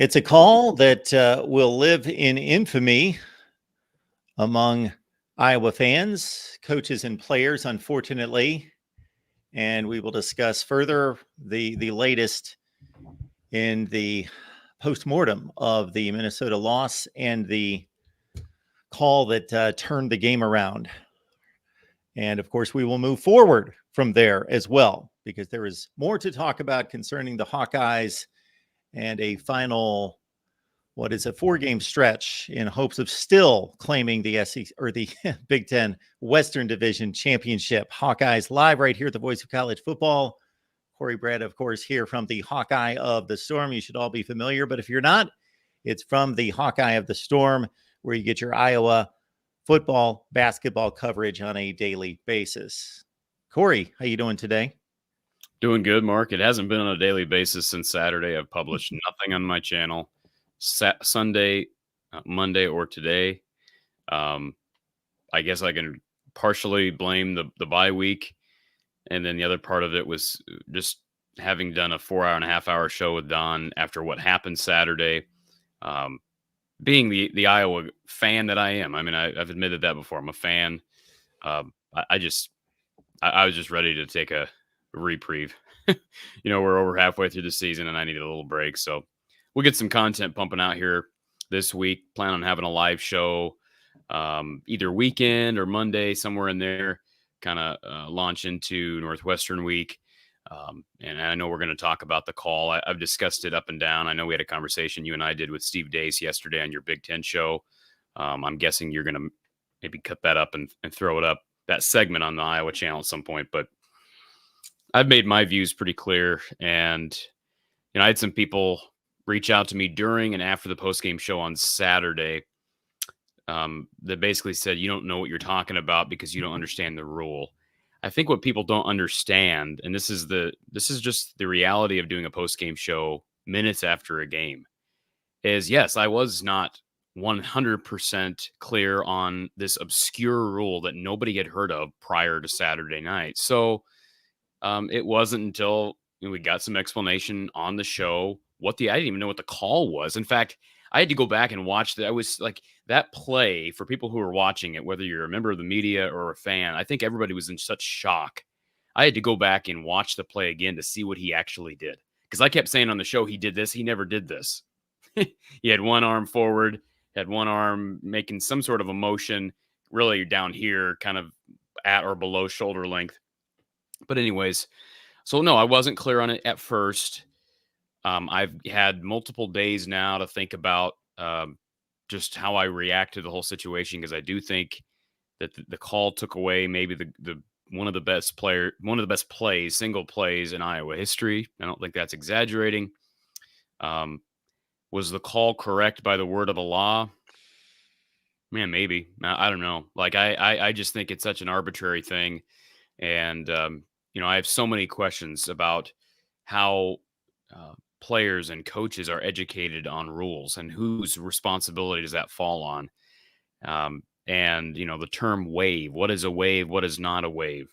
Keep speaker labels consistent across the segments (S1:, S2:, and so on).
S1: It's a call that will live in infamy among Iowa fans, coaches, and players, unfortunately. And we will discuss further the latest in the postmortem of the Minnesota loss and the call that turned the game around. And of course, we will move forward from there as well, because there is more to talk about concerning the Hawkeyes and a final, what is a 4-game stretch in hopes of still claiming the SEC or the Big Ten Western Division Championship. Hawkeyes live right here at the Voice of College Football. Corey Brad, of course, here from the Hawkeye of the Storm. You should all be familiar, but if you're not, it's from the Hawkeye of the Storm, where you get your Iowa football, basketball coverage on a daily basis. Corey, how you doing today?
S2: Doing good, Mark. It hasn't been on a daily basis since Saturday. I've published nothing on my channel. Sunday, Monday, or today. I guess I can partially blame the bye week. And then the other part of it was just having done a 4.5 hour show with Don after what happened Saturday. Being the Iowa fan that I am. I mean, I've admitted that before. I'm a fan. I was just ready to take a reprieve. We're over halfway through the season and I needed a little break. So we'll get some content pumping out here this week. Plan on having a live show either weekend or Monday, somewhere in there, kind of launch into Northwestern week. And I know we're going to talk about the call. I've discussed it up and down. I know we had a conversation you and I did with Steve Dace yesterday on your Big Ten show. I'm guessing you're going to maybe cut that up and throw it up, that segment on the Iowa channel at some point. But I've made my views pretty clear. And, I had some people reach out to me during and after the postgame show on Saturday that basically said, you don't know what you're talking about because you don't understand the rule. I think what people don't understand, and this is just the reality of doing a post-game show minutes after a game, is yes, I was not 100% clear on this obscure rule that nobody had heard of prior to Saturday night. So it wasn't until we got some explanation on the show I didn't even know what the call was. In fact, I had to go back and watch that. I was like, that play, for people who are watching it, whether you're a member of the media or a fan, I think everybody was in such shock. I had to go back and watch the play again to see what he actually did. Because I kept saying on the show, he did this. He never did this. He had one arm forward, had one arm making some sort of a motion, really down here, kind of at or below shoulder length. But anyways, so no, I wasn't clear on it at first. I've had multiple days now to think about just how I react to the whole situation, because I do think that the call took away maybe the one of the best plays, single plays in Iowa history. I don't think that's exaggerating. Was the call correct by the word of the law? Man, maybe. I don't know. Like I just think it's such an arbitrary thing, and I have so many questions about how players and coaches are educated on rules and whose responsibility does that fall on. And, the term wave, what is a wave? What is not a wave?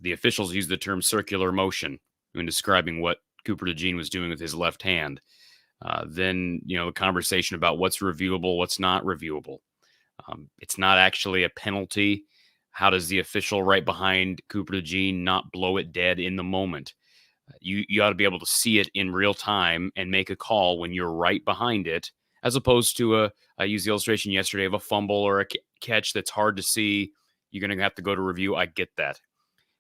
S2: The officials use the term circular motion when describing what Cooper DeJean was doing with his left hand. Then, the conversation about what's reviewable, what's not reviewable. It's not actually a penalty. How does the official right behind Cooper DeJean not blow it dead in the moment? You ought to be able to see it in real time and make a call when you're right behind it, as opposed to I used the illustration yesterday of a fumble or a catch that's hard to see. You're going to have to go to review. I get that.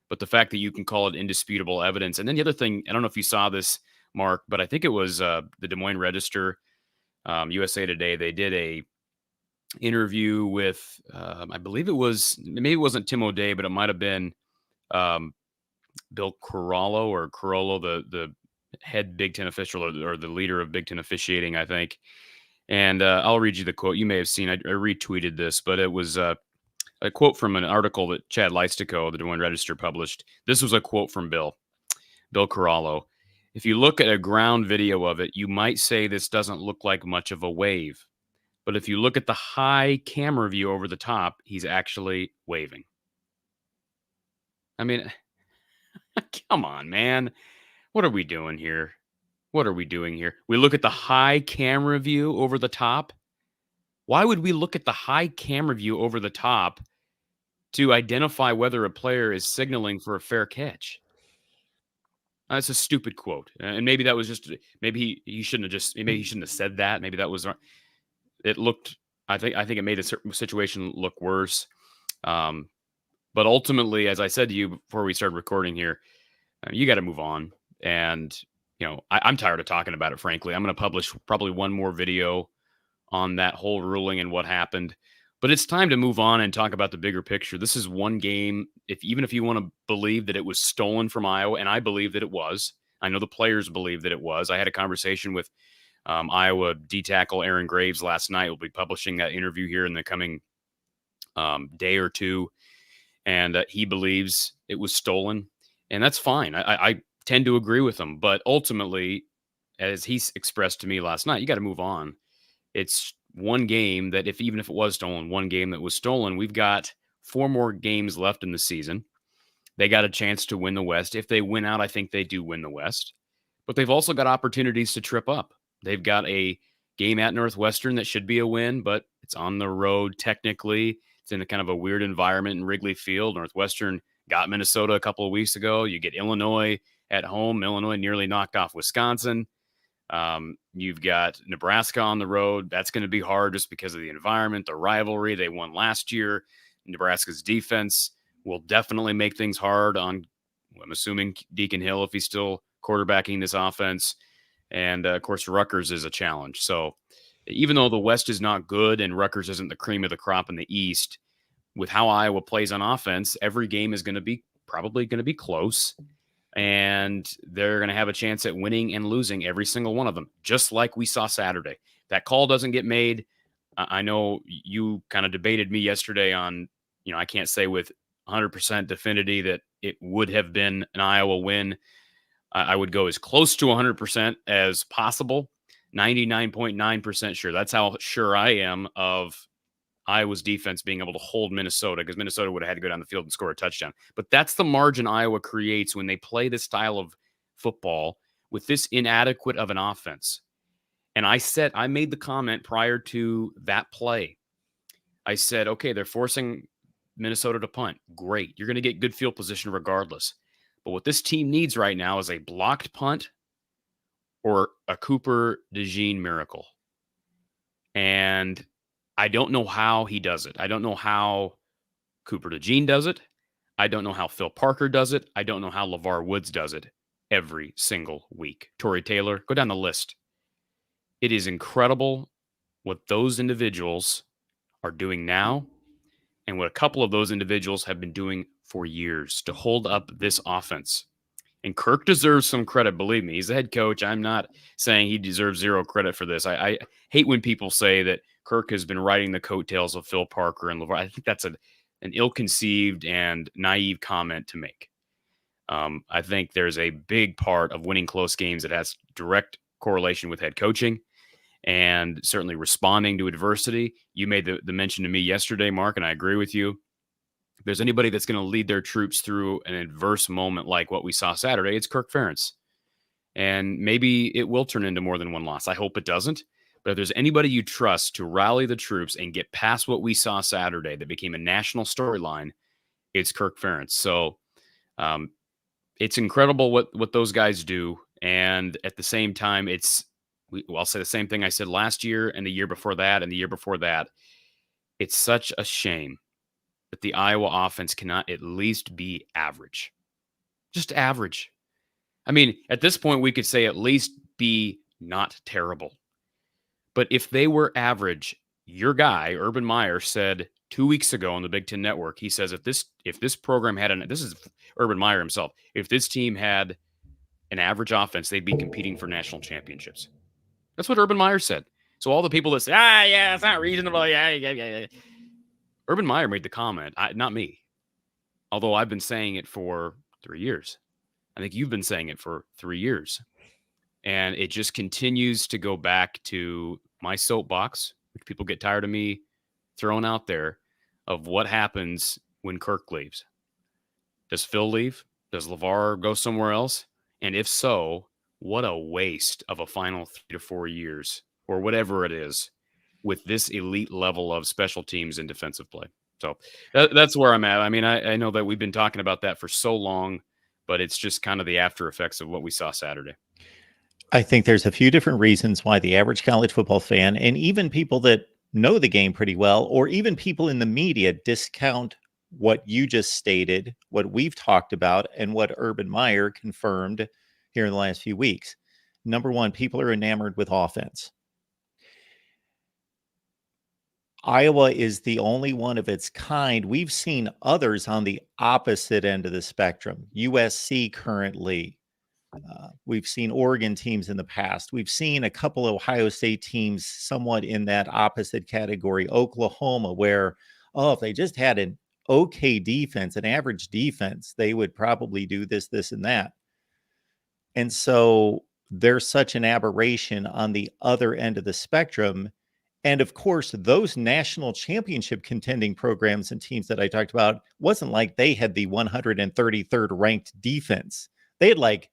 S2: But the fact that you can call it indisputable evidence. And then the other thing, I don't know if you saw this, Mark, but I think it was the Des Moines Register, USA Today. They did a interview with, I believe maybe it wasn't Tim O'Day, but it might have been Bill Carollo, the head Big Ten official or the leader of Big Ten officiating, I think. And I'll read you the quote. You may have seen, I retweeted this, but it was a quote from an article that Chad Leistico, the Des Moines Register, published. This was a quote from Bill Carollo. If you look at a ground video of it, you might say this doesn't look like much of a wave. But if you look at the high camera view over the top, he's actually waving. I mean, come on, man. What are we doing here? What are we doing here? We look at the high camera view over the top. Why would we look at the high camera view over the top to identify whether a player is signaling for a fair catch? That's a stupid quote. And maybe that was just, maybe he shouldn't have said that. Maybe that was, it looked, I think it made the situation look worse. But ultimately, as I said to you before we started recording here, you got to move on. And, I'm tired of talking about it, frankly. I'm going to publish probably one more video on that whole ruling and what happened. But it's time to move on and talk about the bigger picture. This is one game. Even if you want to believe that it was stolen from Iowa, and I believe that it was, I know the players believe that it was. I had a conversation with Iowa D tackle Aaron Graves last night. We'll be publishing that interview here in the coming day or two. And he believes it was stolen. And that's fine. I tend to agree with him. But ultimately, as he expressed to me last night, you got to move on. It's one game that even if it was stolen, one game that was stolen, we've got 4 more games left in the season. They got a chance to win the West. If they win out, I think they do win the West. But they've also got opportunities to trip up. They've got a game at Northwestern that should be a win, but it's on the road technically. It's in a kind of a weird environment in Wrigley Field. Northwestern got Minnesota a couple of weeks ago. You get Illinois at home. Illinois nearly knocked off Wisconsin. You've got Nebraska on the road. That's going to be hard just because of the environment, the rivalry. They won last year. Nebraska's defense will definitely make things hard on, I'm assuming, Deacon Hill if he's still quarterbacking this offense. And, of course, Rutgers is a challenge. So even though the West is not good and Rutgers isn't the cream of the crop in the East, with how Iowa plays on offense, every game is probably going to be close. And they're going to have a chance at winning and losing every single one of them, just like we saw Saturday. That call doesn't get made. I know you kind of debated me yesterday on, I can't say with 100% definity that it would have been an Iowa win. I would go as close to 100% as possible. 99.9% sure. That's how sure I am of Iowa's defense being able to hold Minnesota, because Minnesota would have had to go down the field and score a touchdown. But that's the margin Iowa creates when they play this style of football with this inadequate of an offense. And I made the comment prior to that play. I said, okay, they're forcing Minnesota to punt. Great. You're going to get good field position regardless. But what this team needs right now is a blocked punt or a Cooper DeJean miracle. And I don't know how he does it. I don't know how Cooper DeJean does it. I don't know how Phil Parker does it. I don't know how LeVar Woods does it every single week. Torrey Taylor, go down the list. It is incredible what those individuals are doing now and what a couple of those individuals have been doing for years to hold up this offense. And Kirk deserves some credit, believe me. He's the head coach. I'm not saying he deserves zero credit for this. I hate when people say that Kirk has been riding the coattails of Phil Parker and LeVar. I think that's an ill-conceived and naive comment to make. I think there's a big part of winning close games that has direct correlation with head coaching and certainly responding to adversity. You made the mention to me yesterday, Mark, and I agree with you. If there's anybody that's going to lead their troops through an adverse moment like what we saw Saturday, it's Kirk Ferentz. And maybe it will turn into more than one loss. I hope it doesn't. But if there's anybody you trust to rally the troops and get past what we saw Saturday that became a national storyline, it's Kirk Ferentz. So it's incredible what those guys do. And at the same time, I'll say the same thing I said last year and the year before that and the year before that. It's such a shame that the Iowa offense cannot at least be average. Just average. I mean, at this point, we could say at least be not terrible. But if they were average, your guy, Urban Meyer, said 2 weeks ago on the Big Ten Network, he says if this program had this is Urban Meyer himself, if this team had an average offense, they'd be competing for national championships. That's what Urban Meyer said. So all the people that say, yeah, it's not reasonable. Yeah. Urban Meyer made the comment, not me. Although I've been saying it for 3 years. I think you've been saying it for 3 years. And it just continues to go back to my soapbox, which people get tired of me throwing out there, of what happens when Kirk leaves. Does Phil leave? Does LeVar go somewhere else? And if so, what a waste of a final 3 to 4 years or whatever it is with this elite level of special teams and defensive play. So that's where I'm at. I mean, I know that we've been talking about that for so long, but it's just kind of the after effects of what we saw Saturday.
S1: I think there's a few different reasons why the average college football fan, and even people that know the game pretty well, or even people in the media, discount what you just stated, what we've talked about, and what Urban Meyer confirmed here in the last few weeks. Number one, people are enamored with offense. Iowa is the only one of its kind. We've seen others on the opposite end of the spectrum. USC currently. We've seen Oregon teams in the past. We've seen a couple of Ohio State teams somewhat in that opposite category. Oklahoma, where, oh, if they just had an okay defense, an average defense, they would probably do this, this, and that. And so there's such an aberration on the other end of the spectrum. And of course, those national championship contending programs and teams that I talked about wasn't like they had the 133rd ranked defense. They had like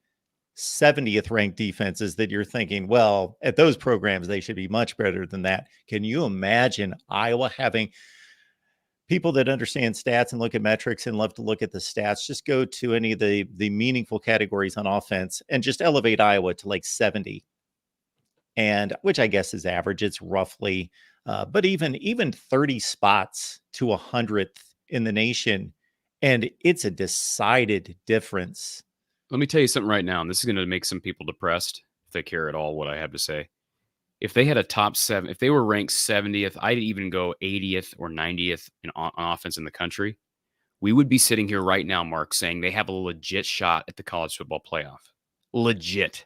S1: 70th ranked defenses that you're thinking, well, at those programs, they should be much better than that. Can you imagine Iowa having people that understand stats and look at metrics and love to look at the stats? Just go to any of the meaningful categories on offense and just elevate Iowa to like 70, and which I guess is average. It's roughly, but even 30 spots to 100th in the nation, and it's a decided difference.
S2: Let me tell you something right now, and this is going to make some people depressed if they care at all what I have to say. If they had a top 7, if they were ranked 70th, I'd even go 80th or 90th on offense in the country, we would be sitting here right now, Mark, saying they have a legit shot at the college football playoff. Legit.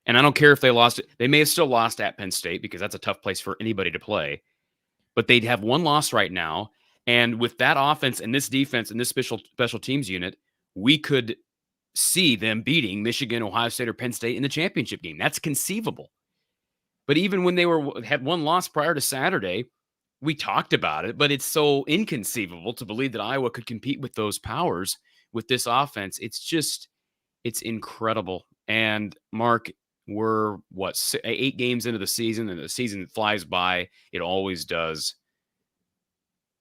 S2: And I don't care if they lost it. They may have still lost at Penn State because that's a tough place for anybody to play. But they'd have one loss right now. And with that offense and this defense and this special teams unit, we could see them beating Michigan, Ohio State, or Penn State in the championship game. That's conceivable. But even when they had one loss prior to Saturday, we talked about it, but it's so inconceivable to believe that Iowa could compete with those powers with this offense. It's incredible. And Mark, we're 8 games into the season, and the season flies by. It always does.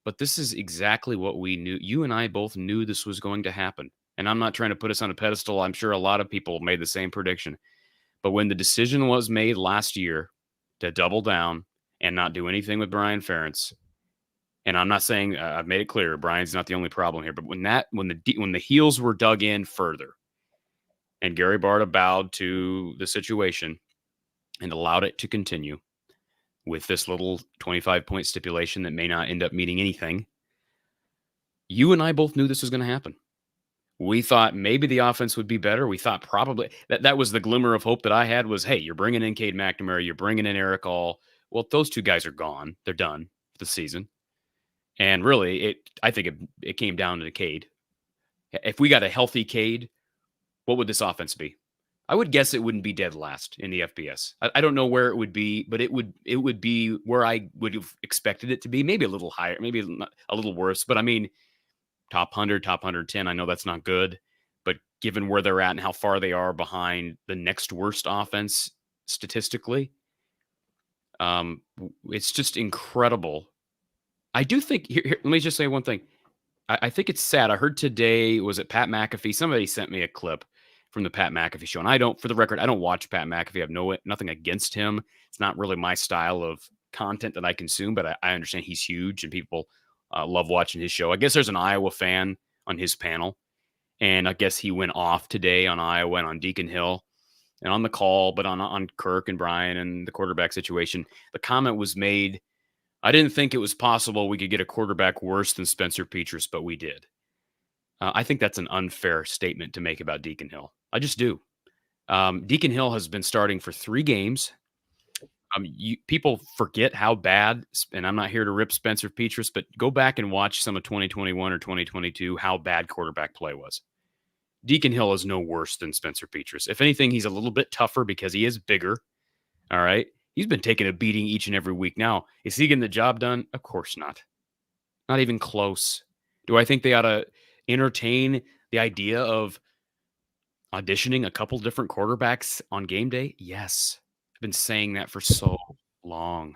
S2: But this is exactly what we knew. You and I both knew this was going to happen. And I'm not trying to put us on a pedestal. I'm sure a lot of people made the same prediction. But when the decision was made last year to double down and not do anything with Brian Ferentz, and I'm not saying I've made it clear Brian's not the only problem here, but when the heels were dug in further, and Gary Barta bowed to the situation and allowed it to continue with this little 25-point stipulation that may not end up meaning anything, you and I both knew this was going to happen. We thought maybe the offense would be better. We thought probably that was the glimmer of hope that I had was, hey, you're bringing in Cade McNamara, you're bringing in Eric All. Well, those two guys are gone. They're done for the season. And really, I think it came down to Cade. If we got a healthy Cade, what would this offense be? I would guess it wouldn't be dead last in the FBS. I don't know where it would be, but it would be where I would have expected it to be. Maybe a little higher, maybe a little worse. But I mean, top 100, top 110. I know that's not good, but given where they're at and how far they are behind the next worst offense statistically, it's just incredible. I do think, here, let me just say one thing. I think it's sad. I heard today, was it Pat McAfee? Somebody sent me a clip from the Pat McAfee show. And for the record, I don't watch Pat McAfee. I have nothing against him. It's not really my style of content that I consume, but I understand he's huge and people love watching his show. I guess there's an Iowa fan on his panel, and I guess he went off today on Iowa and on Deacon Hill and on the call, but on Kirk and Brian and the quarterback situation. The comment was made, I didn't think it was possible we could get a quarterback worse than Spencer Petras, but we did. I think that's an unfair statement to make about Deacon Hill. I just do. Deacon Hill has been starting for 3 games. People forget how bad, and I'm not here to rip Spencer Petras, but go back and watch some of 2021 or 2022, how bad quarterback play was. Deacon Hill is no worse than Spencer Petras. If anything, he's a little bit tougher because he is bigger. All right. He's been taking a beating each and every week. Now, is he getting the job done? Of course not. Not even close. Do I think they ought to entertain the idea of auditioning a couple different quarterbacks on game day? Yes. I've been saying that for so long.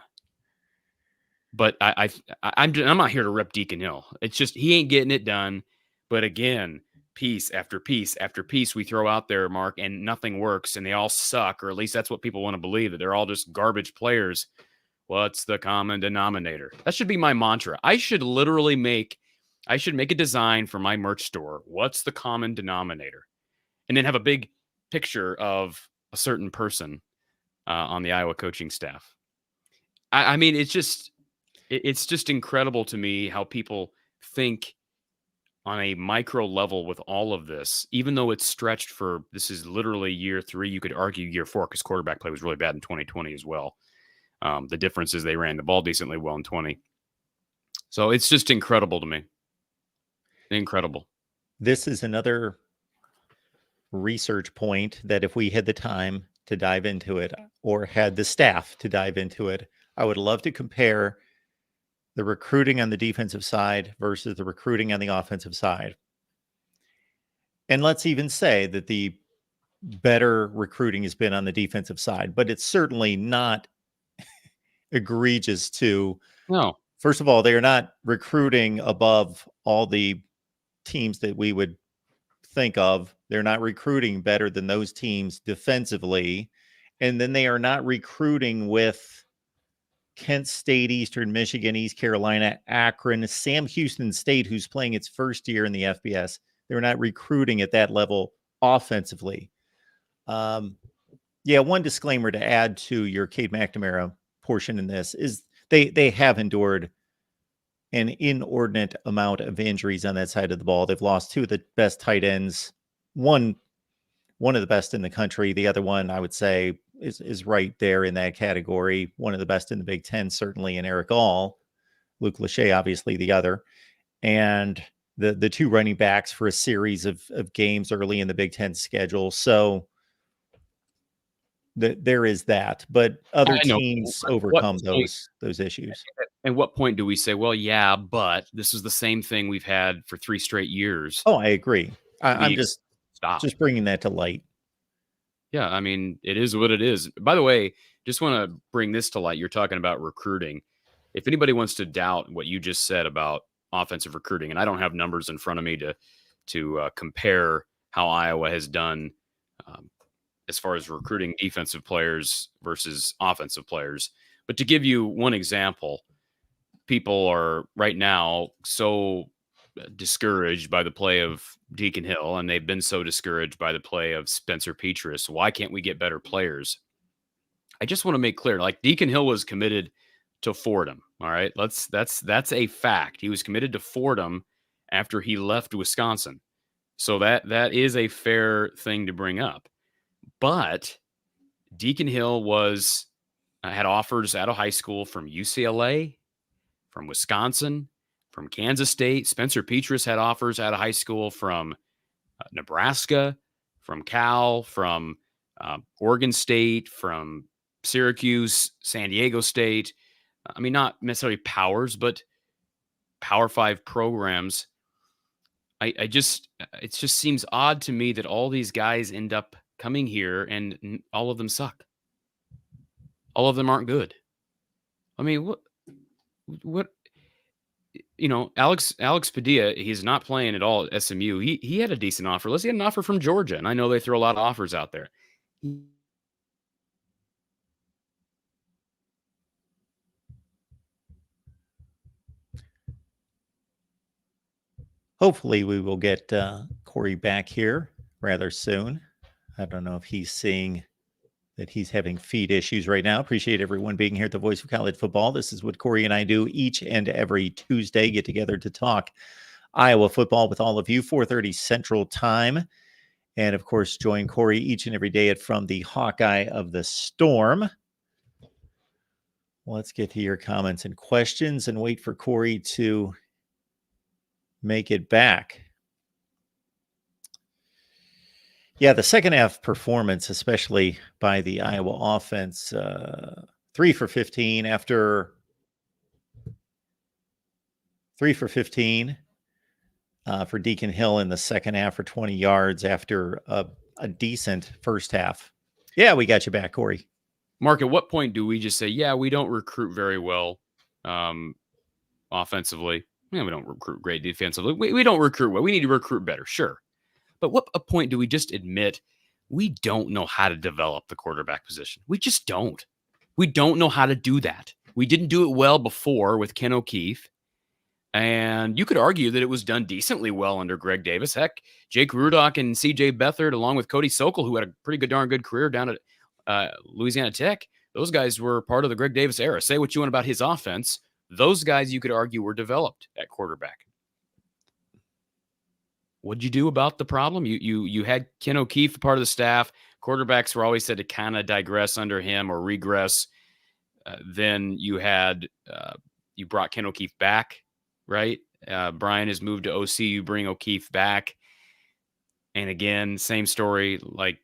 S2: But I'm not here to rip Deacon Hill. It's just he ain't getting it done. But again, piece after piece after piece we throw out there, Mark, and nothing works, and they all suck, or at least that's what people want to believe, that they're all just garbage players. What's the common denominator? That should be my mantra. I should make a design for my merch store. What's the common denominator? And then have a big picture of a certain person on the Iowa coaching staff. I mean, it's just incredible to me how people think on a micro level with all of this, even though it's stretched for, this is literally year 3. You could argue year 4 because quarterback play was really bad in 2020 as well. The difference is they ran the ball decently well in 20. So it's just incredible to me. Incredible.
S1: This is another research point that if we had the time to dive into it or had the staff to dive into it, I would love to compare the recruiting on the defensive side versus the recruiting on the offensive side. And let's even say that the better recruiting has been on the defensive side, but it's certainly not egregious to,
S2: No.
S1: First of all, they are not recruiting above all the teams that we would think of. They're not recruiting better than those teams defensively. And then they are not recruiting with Kent State, Eastern Michigan, East Carolina, Akron, Sam Houston State, who's playing its first year in the FBS. They're not recruiting at that level offensively. One disclaimer to add to your Cade McNamara portion in this is they have endured an inordinate amount of injuries on that side of the ball. They've lost 2 of the best tight ends, one of the best in the country. The other one, I would say, is right there in that category. One of the best in the Big Ten, certainly, in Eric All. Luke Lachey, obviously, the other. And the 2 running backs for a series of games early in the Big Ten schedule. So there is that. But other teams overcome those issues.
S2: At what point do we say, well, yeah, but this is the same thing we've had for 3 straight years?
S1: Oh, I agree. I'm just bringing that to light.
S2: Yeah, I mean, it is what it is. By the way, just want to bring this to light. You're talking about recruiting. If anybody wants to doubt what you just said about offensive recruiting, and I don't have numbers in front of me to compare how Iowa has done as far as recruiting defensive players versus offensive players. But to give you one example, people are right now so discouraged by the play of Deacon Hill, and they've been so discouraged by the play of Spencer Petras. Why can't we get better players? I just want to make clear, like, Deacon Hill was committed to Fordham. All right. That's a fact. He was committed to Fordham after he left Wisconsin. So that is a fair thing to bring up. But Deacon Hill had offers out of high school from UCLA, from Wisconsin, from Kansas State. Spencer Petras had offers out of high school from Nebraska, from Cal, from Oregon State, from Syracuse, San Diego State. I mean, not necessarily powers, but Power 5 programs. It just seems odd to me that all these guys end up coming here and all of them suck. All of them aren't good. I mean, what? Alex Padilla, he's not playing at all at SMU. He had a decent offer. Let's get an offer from Georgia, and I know they throw a lot of offers out there.
S1: Hopefully we will get Corey back here rather soon. I don't know if he's seeing that he's having feed issues right now. Appreciate everyone being here at the Voice of College Football. This is what Corey and I do each and every Tuesday, get together to talk Iowa football with all of you, 4:30 Central Time. And, of course, join Corey each and every day from the Hawkeye of the Storm. Let's get to your comments and questions and wait for Corey to make it back. Yeah, the second half performance, especially by the Iowa offense, 3 for 15 after 3 for 15 for Deacon Hill in the second half for 20 yards after a decent first half. Yeah, we got you back, Corey.
S2: Mark, at what point do we just say, yeah, we don't recruit very well offensively? Yeah, we don't recruit great defensively. We don't recruit well. We need to recruit better, sure. But what a point do we just admit we don't know how to develop the quarterback position? We just don't. We don't know how to do that. We didn't do it well before with Ken O'Keefe. And you could argue that it was done decently well under Greg Davis. Heck, Jake Rudock and CJ Beathard, along with Cody Sokol, who had a pretty darn good career down at Louisiana Tech, those guys were part of the Greg Davis era. Say what you want about his offense. Those guys, you could argue, were developed at quarterback. What'd you do about the problem? You had Ken O'Keefe part of the staff. Quarterbacks were always said to kind of digress under him or regress. Then you brought Ken O'Keefe back, right? Brian has moved to OC. You bring O'Keefe back. And again, same story, like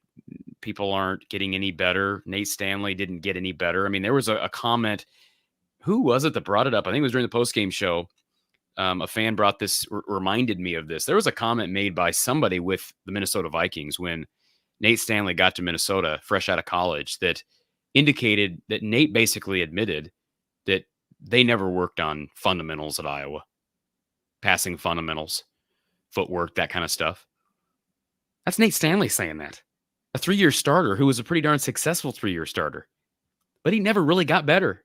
S2: people aren't getting any better. Nate Stanley didn't get any better. I mean, there was a comment. Who was it that brought it up? I think it was during the postgame show. A fan brought this, reminded me of this. There was a comment made by somebody with the Minnesota Vikings when Nate Stanley got to Minnesota fresh out of college that indicated that Nate basically admitted that they never worked on fundamentals at Iowa, passing fundamentals, footwork, that kind of stuff. That's Nate Stanley saying that. A 3-year starter who was a pretty darn successful 3-year starter, but he never really got better.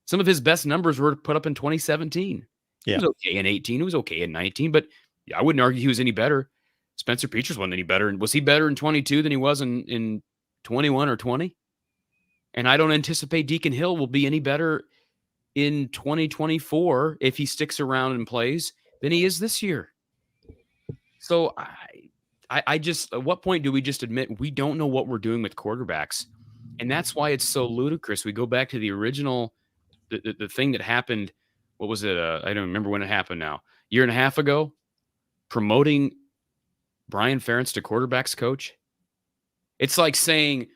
S2: Some of his best numbers were put up in 2017.
S1: Yeah.
S2: He was okay in 18. He was okay in 19, but I wouldn't argue he was any better. Spencer Petras wasn't any better. And was he better in 22 than he was in 21 or 20? And I don't anticipate Deacon Hill will be any better in 2024 if he sticks around and plays than he is this year. So I just, at what point do we just admit we don't know what we're doing with quarterbacks? And that's why it's so ludicrous. We go back to the original, the thing that happened. What was it? I don't remember when it happened now. Year and a half ago, promoting Brian Ferentz to quarterbacks coach. It's like saying,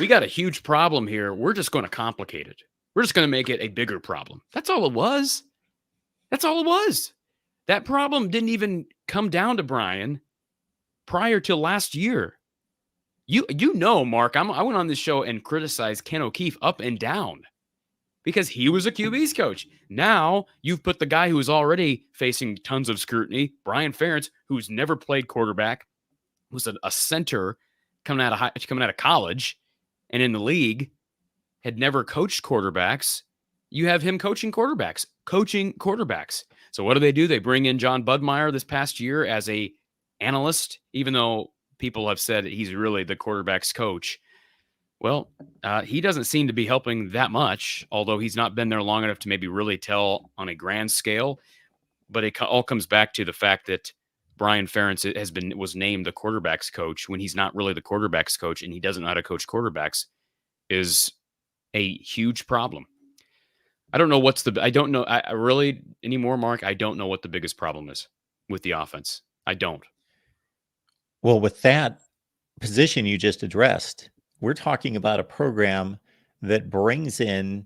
S2: we got a huge problem here. We're just going to complicate it. We're just going to make it a bigger problem. That's all it was. That's all it was. That problem didn't even come down to Brian prior to last year. You know, Mark, I went on this show and criticized Ken O'Keefe up and down because he was a QB's coach. Now you've put the guy who is already facing tons of scrutiny, Brian Ferentz, who's never played quarterback, was a center coming out of college and in the league, had never coached quarterbacks. You have him coaching quarterbacks. So what do? They bring in John Budmeyer this past year as a analyst, even though people have said that he's really the quarterback's coach. Well, he doesn't seem to be helping that much, although he's not been there long enough to maybe really tell on a grand scale. But it all comes back to the fact that Brian Ferentz was named the quarterback's coach when he's not really the quarterback's coach and he doesn't know how to coach quarterbacks is a huge problem. I don't know I don't know. I really anymore, Mark. I don't know what the biggest problem is with the offense. I don't.
S1: Well, with that position you just addressed, we're talking about a program that brings in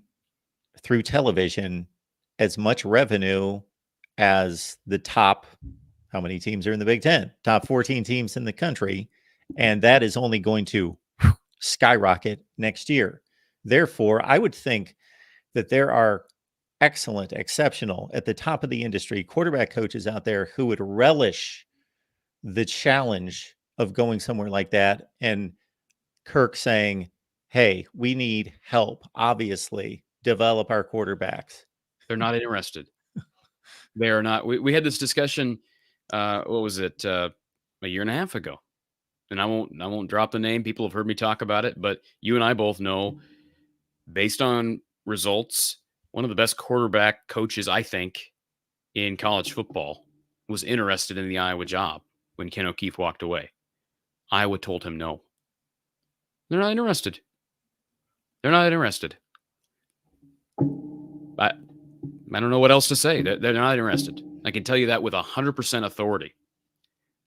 S1: through television as much revenue as the top, how many teams are in the Big Ten? Top 14 teams in the country. And that is only going to skyrocket next year. Therefore, I would think that there are excellent, exceptional, at the top of the industry quarterback coaches out there who would relish the challenge of going somewhere like that. And Kirk saying, hey, we need help, obviously, develop our quarterbacks.
S2: They're not interested. They are not. We had this discussion, what was it, a year and a half ago? And I won't drop the name. People have heard me talk about it, but you and I both know, based on results, one of the best quarterback coaches, I think, in college football was interested in the Iowa job when Ken O'Keefe walked away. Iowa told him no. They're not interested. They're not interested. I don't know what else to say. They're not interested. I can tell you that with 100% authority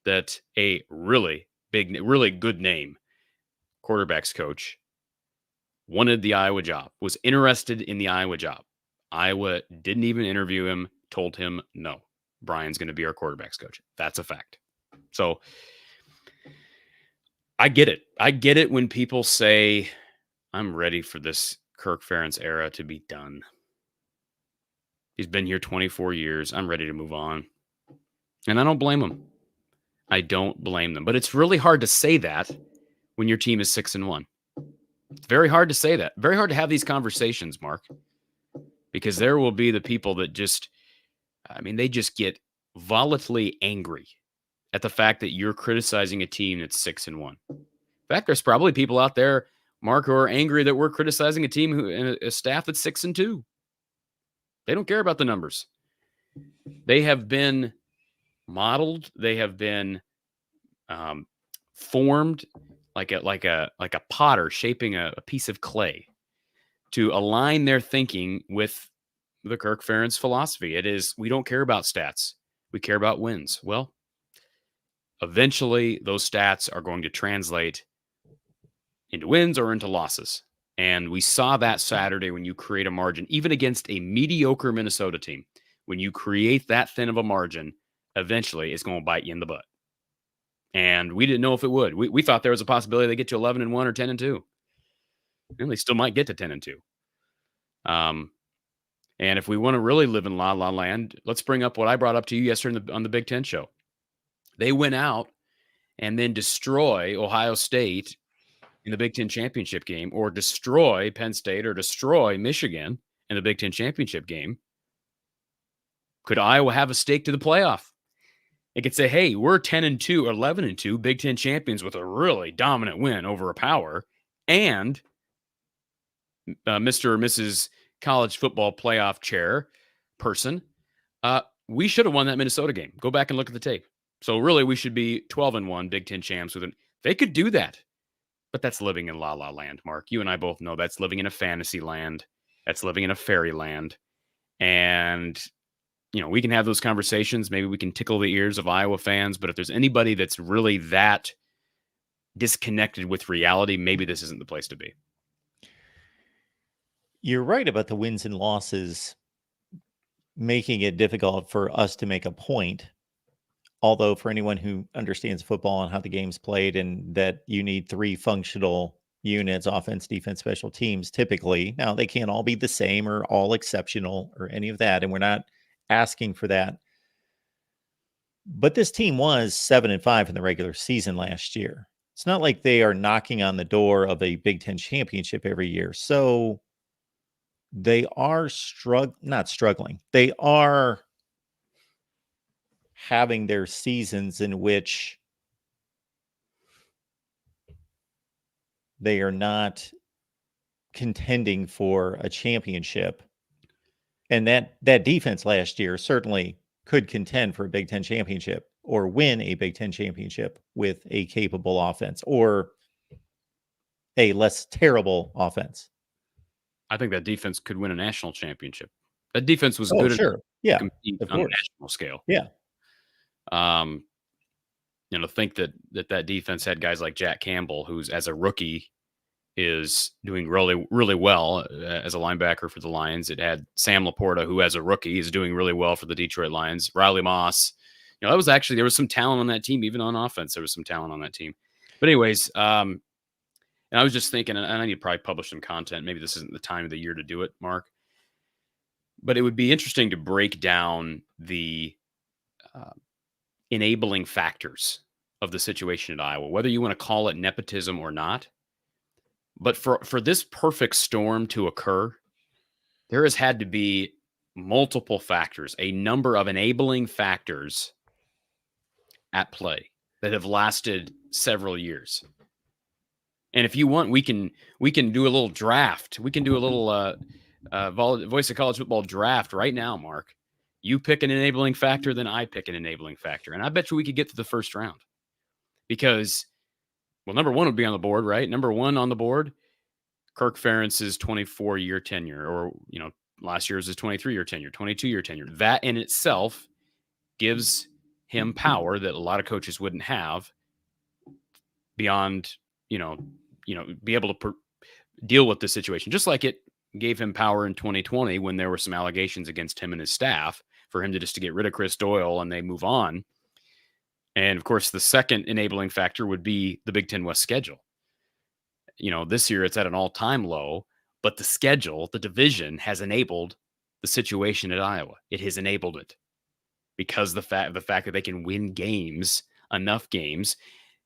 S2: that a really big, really good name quarterbacks coach wanted the Iowa job, was interested in the Iowa job. Iowa didn't even interview him, told him, no, Brian's going to be our quarterbacks coach. That's a fact. So I get it. I get it when people say, I'm ready for this Kirk Ferentz era to be done. He's been here 24 years. I'm ready to move on. And I don't blame him. I don't blame them. But it's really hard to say that when your team is 6-1. It's very hard to say that. Very hard to have these conversations, Mark, because there will be the people that they just get volatilely angry at the fact that you're criticizing a team that's 6-1. In fact, there's probably people out there, Mark, who are angry that we're criticizing a team and a staff that's 6-2. They don't care about the numbers. They have been modeled. They have been formed like a potter shaping a piece of clay to align their thinking with the Kirk Ferentz philosophy. It is, we don't care about stats. We care about wins. Well, eventually those stats are going to translate into wins or into losses. And we saw that Saturday when you create a margin, even against a mediocre Minnesota team. When you create that thin of a margin, eventually it's going to bite you in the butt. And we didn't know if it would. We thought there was a possibility they get to 11-1 or 10-2. And they still might get to 10-2. And if we want to really live in la la land, let's bring up what I brought up to you yesterday on the Big Ten show. They went out and then destroy Ohio State in the Big Ten championship game, or destroy Penn State, or destroy Michigan in the Big Ten championship game. Could Iowa have a stake to the playoff? It could say, hey, we're 10-2 or 11-2 Big Ten champions with a really dominant win over a power, and Mr. or Mrs. College football playoff chair person, we should have won that Minnesota game. Go back and look at the tape. So really, we should be 12-1 Big Ten champs with it. They could do that. But that's living in la la land, Mark. You and I both know that's living in a fantasy land. That's living in a fairy land. And, we can have those conversations. Maybe we can tickle the ears of Iowa fans. But if there's anybody that's really that disconnected with reality, maybe this isn't the place to be.
S1: You're right about the wins and losses making it difficult for us to make a point. Although for anyone who understands football and how the game's played, and that you need 3 functional units, offense, defense, special teams, typically. Now, they can't all be the same or all exceptional or any of that, and we're not asking for that. But this team was 7-5 in the regular season last year. It's not like they are knocking on the door of a Big Ten championship every year. So they are not struggling. They are having their seasons in which they are not contending for a championship. And that defense last year certainly could contend for a Big Ten championship or win a Big Ten championship with a capable offense or a less terrible offense.
S2: I think that defense could win a national championship. That defense was good
S1: enough to
S2: compete on a national scale.
S1: Yeah.
S2: Think that defense had guys like Jack Campbell, who's as a rookie is doing really, really well as a linebacker for the Lions. It had Sam Laporta, who as a rookie is doing really well for the Detroit Lions. Riley Moss, there was some talent on that team, even on offense. There was some talent on that team. But anyways, and I was just thinking, and I need to probably publish some content. Maybe this isn't the time of the year to do it, Mark. But it would be interesting to break down the enabling factors of the situation at Iowa, whether you want to call it nepotism or not. But for this perfect storm to occur, there has had to be multiple factors, a number of enabling factors at play that have lasted several years. And if you want, we can do a little draft. We can do a little Voice of College Football draft right now, Mark. You pick an enabling factor, then I pick an enabling factor. And I bet you we could get to the first round. Because, well, number one would be on the board, right? Number one on the board, Kirk Ferentz's 24-year tenure, or, last year's his 23-year tenure, 22-year tenure. That in itself gives him power that a lot of coaches wouldn't have beyond, be able to deal with the situation. Just like it gave him power in 2020 when there were some allegations against him and his staff for him to get rid of Chris Doyle and they move on. And of course, the second enabling factor would be the Big Ten West schedule. This year it's at an all-time low, but the schedule, the division, has enabled the situation at Iowa. It has enabled it because the fact that they can win games, enough games.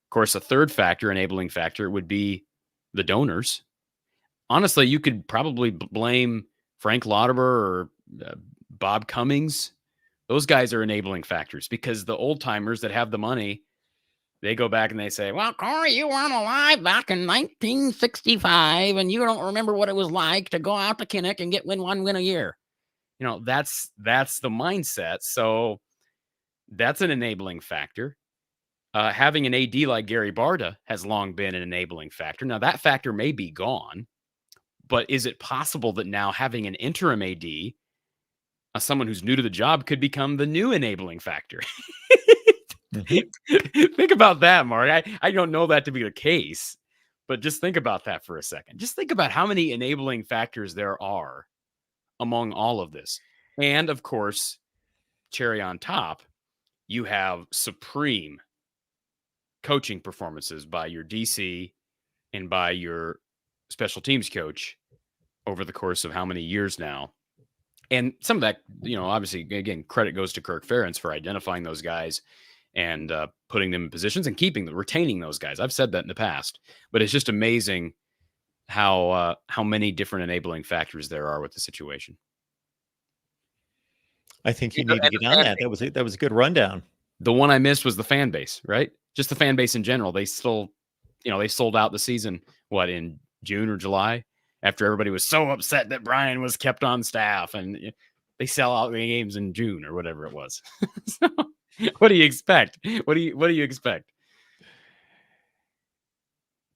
S2: Of course, a third factor, enabling factor, would be the donors. Honestly, you could probably blame Frank Lauterbur or Bob Cummings. Those guys are enabling factors because the old timers that have the money, they go back and they say, well, Corey, you weren't alive back in 1965 and you don't remember what it was like to go out to Kinnick and get one win a year. That's the mindset. So that's an enabling factor. Having an AD like Gary Barta has long been an enabling factor. Now that factor may be gone, but is it possible that now having an interim AD, someone who's new to the job, could become the new enabling factor? Think about that, Mark. I don't know that to be the case, but just think about that for a second. Just think about how many enabling factors there are among all of this. And of course, cherry on top, you have supreme coaching performances by your DC and by your special teams coach over the course of how many years now. And some of that, obviously, again, credit goes to Kirk Ferentz for identifying those guys and putting them in positions and retaining those guys. I've said that in the past, but it's just amazing how many different enabling factors there are with the situation.
S1: I think you need to get on that. That was a good rundown.
S2: The one I missed was the fan base, right? Just the fan base in general. They still, they sold out the season, in June or July, after everybody was so upset that Brian was kept on staff, and they sell out the games in June or whatever it was. So, what do you expect? What do you expect?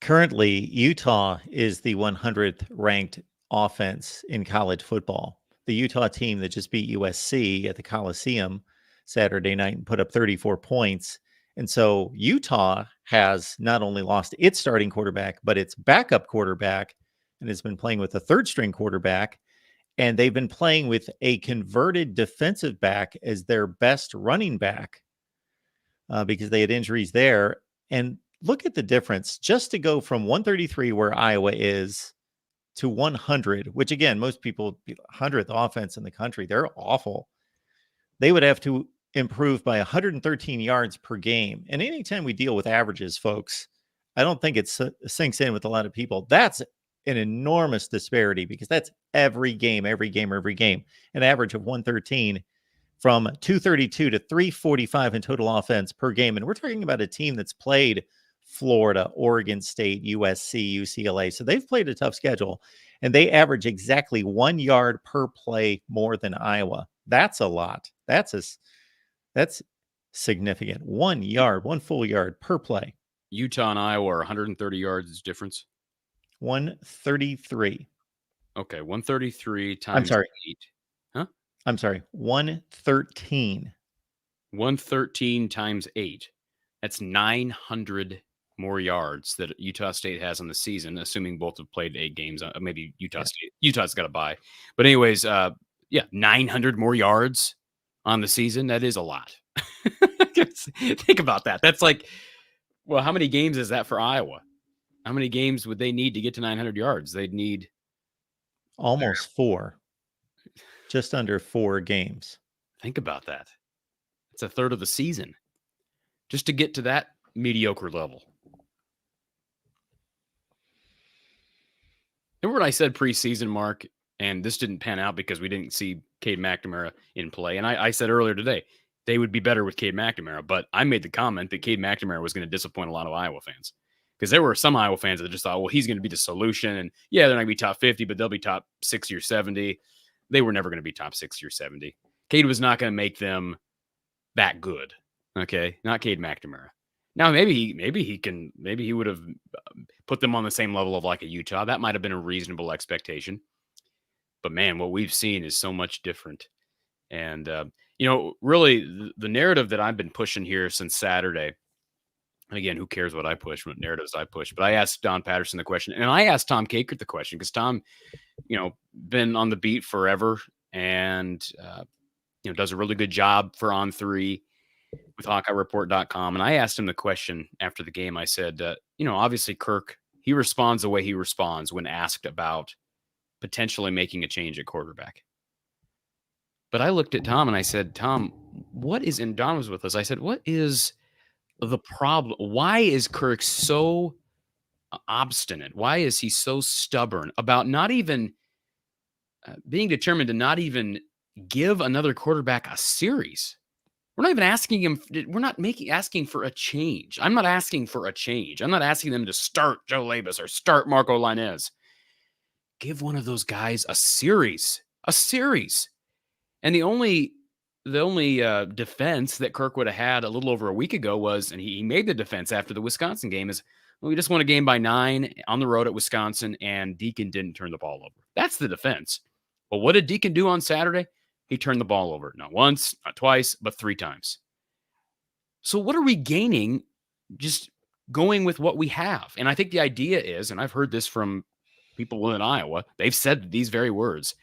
S1: Currently, Utah is the 100th ranked offense in college football. The Utah team that just beat USC at the Coliseum Saturday night and put up 34 points. And so Utah has not only lost its starting quarterback, but its backup quarterback, and has been playing with a third string quarterback. And they've been playing with a converted defensive back as their best running back because they had injuries there. And look at the difference just to go from 133, where Iowa is, to 100, which again, most people, 100th offense in the country, they're awful. They would have to improve by 113 yards per game. And anytime we deal with averages, folks, I don't think it sinks in with a lot of people. That's an enormous disparity because that's every game. An average of 113 from 232 to 345 in total offense per game. And we're talking about a team that's played Florida, Oregon State, USC, UCLA. So they've played a tough schedule, and they average exactly 1 yard per play more than Iowa. That's a lot. That's significant. 1 yard, 1 full yard per play.
S2: Utah and Iowa are 130 yards difference.
S1: 133.
S2: Okay, 133 times
S1: I'm sorry.
S2: 8. Huh?
S1: I'm sorry. 113.
S2: 113 times 8. That's 900 more yards that Utah State has on the season, assuming both have played 8 games. Maybe Utah's got a bye. But anyways, 900 more yards on the season. That is a lot. Think about that. That's like, well, how many games is that for Iowa? How many games would they need to get to 900 yards? They'd need
S1: almost 4. Just under 4 games.
S2: Think about that. It's a third of the season just to get to that mediocre level. Remember what I said preseason, Mark? And this didn't pan out because we didn't see Cade McNamara in play. And I said earlier today, they would be better with Cade McNamara. But I made the comment that Cade McNamara was going to disappoint a lot of Iowa fans. Because there were some Iowa fans that just thought, well, he's going to be the solution. And yeah, they're not going to be top 50, but they'll be top 60 or 70. They were never going to be top 60 or 70. Cade was not going to make them that good. Okay, not Cade McNamara. Now, maybe he would have put them on the same level of like a Utah. That might have been a reasonable expectation. But man, what we've seen is so much different. And, really the narrative that I've been pushing here since Saturday, and again, who cares what I push, what narratives I push, but I asked Don Patterson the question, and I asked Tom Kakert the question because Tom, been on the beat forever and, does a really good job for On3. with HawkeyeReport.com, and I asked him the question after the game. I said, obviously Kirk, he responds the way he responds when asked about potentially making a change at quarterback. But I looked at Tom and I said, Tom, what is, and Don was with us. I said, what is the problem? Why is Kirk so obstinate? Why is he so stubborn about not even being determined to not even give another quarterback a series? We're not even asking him. We're not asking for a change. I'm not asking for a change. I'm not asking them to start Joe Labus or start Marco Lainez. Give one of those guys a series. A series. And the only defense that Kirk would have had a little over a week ago was, and he made the defense after the Wisconsin game, is, well, we just won a game by 9 on the road at Wisconsin, and Deacon didn't turn the ball over. That's the defense. Well, what did Deacon do on Saturday? He turned the ball over. Not once, not twice, but 3 times. So what are we gaining just going with what we have? And I think the idea is, and I've heard this from people within Iowa, they've said these very words,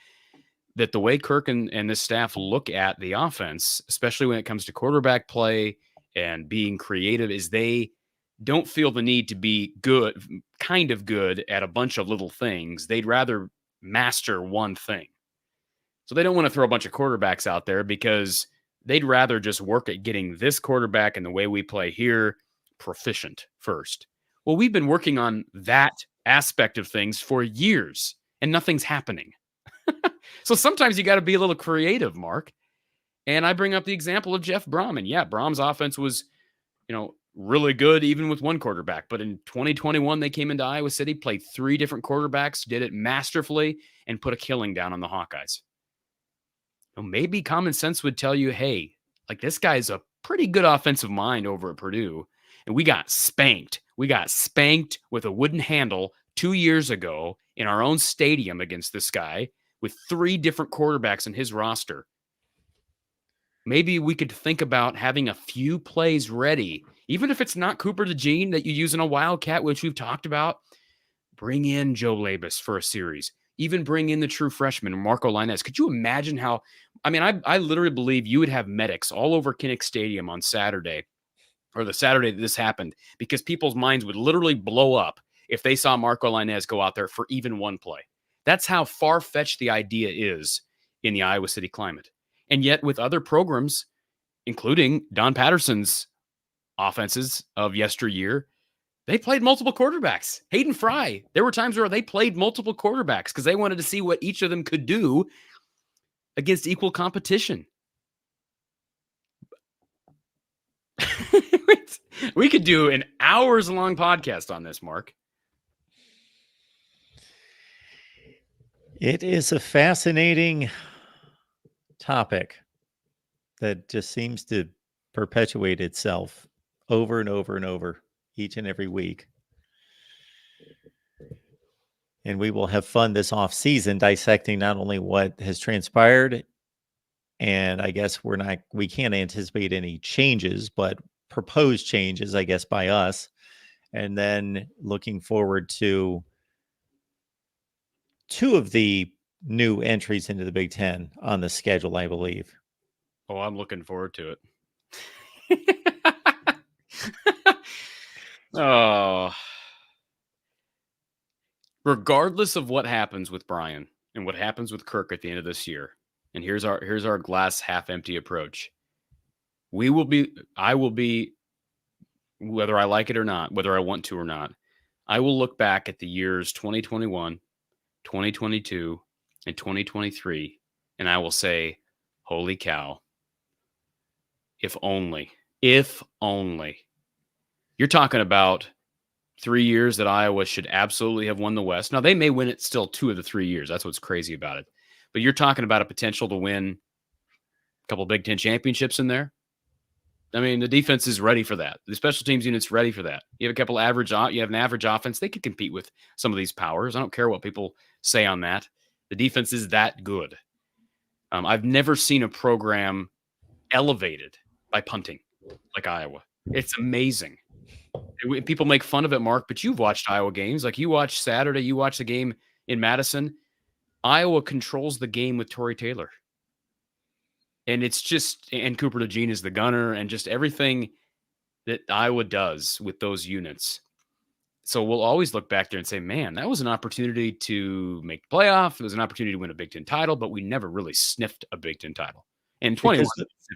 S2: that the way Kirk and this staff look at the offense, especially when it comes to quarterback play and being creative, is they don't feel the need to be good, kind of good at a bunch of little things. They'd rather master one thing. So they don't want to throw a bunch of quarterbacks out there because they'd rather just work at getting this quarterback and the way we play here proficient first. Well, we've been working on that aspect of things for years and nothing's happening. So sometimes you got to be a little creative, Mark. And I bring up the example of Jeff Brom. And yeah, Brom's offense was, really good even with one quarterback. But in 2021, they came into Iowa City, played 3 different quarterbacks, did it masterfully, and put a killing down on the Hawkeyes. Maybe common sense would tell you, hey, like, this guy's a pretty good offensive mind over at Purdue. And we got spanked. We got spanked with a wooden handle 2 years ago in our own stadium against this guy with 3 different quarterbacks in his roster. Maybe we could think about having a few plays ready, even if it's not Cooper DeJean that you use in a Wildcat, which we've talked about. Bring in Joe Labus for a series. Even bring in the true freshman, Marco Lainez. Could you imagine how, I literally believe you would have medics all over Kinnick Stadium on Saturday, or the Saturday that this happened, because people's minds would literally blow up if they saw Marco Lainez go out there for even one play. That's how far-fetched the idea is in the Iowa City climate. And yet with other programs, including Don Patterson's offenses of yesteryear, they played multiple quarterbacks. Hayden Fry, there were times where they played multiple quarterbacks because they wanted to see what each of them could do against equal competition. We could do an hours-long podcast on this, Mark.
S1: It is a fascinating topic that just seems to perpetuate itself over and over and over each and every week. And we will have fun this off season dissecting not only what has transpired, and I guess we can't anticipate any changes, but proposed changes, I guess, by us. And then looking forward to 2 of the new entries into the Big Ten on the schedule, I believe.
S2: Oh, I'm looking forward to it. Oh, regardless of what happens with Brian and what happens with Kirk at the end of this year, and here's our glass half empty approach. I will be, whether I like it or not, whether I want to or not, I will look back at the years 2021, 2022, and 2023, and I will say, holy cow, if only. You're talking about 3 years that Iowa should absolutely have won the West. Now, they may win it still 2 of the 3 years. That's what's crazy about it. But you're talking about a potential to win a couple Big Ten championships in there. The defense is ready for that. The special teams unit's ready for that. You have an average offense. They could compete with some of these powers. I don't care what people say on that. The defense is that good. I've never seen a program elevated by punting like Iowa. It's amazing. People make fun of it, Mark, but you've watched Iowa games. Like, you watched Saturday, you watched the game in Madison. Iowa controls the game with Torrey Taylor. And it's just, and Cooper DeJean is the gunner, and just everything that Iowa does with those units. So we'll always look back there and say, man, that was an opportunity to make the playoff. It was an opportunity to win a Big Ten title, but we never really sniffed a Big Ten title. And 21,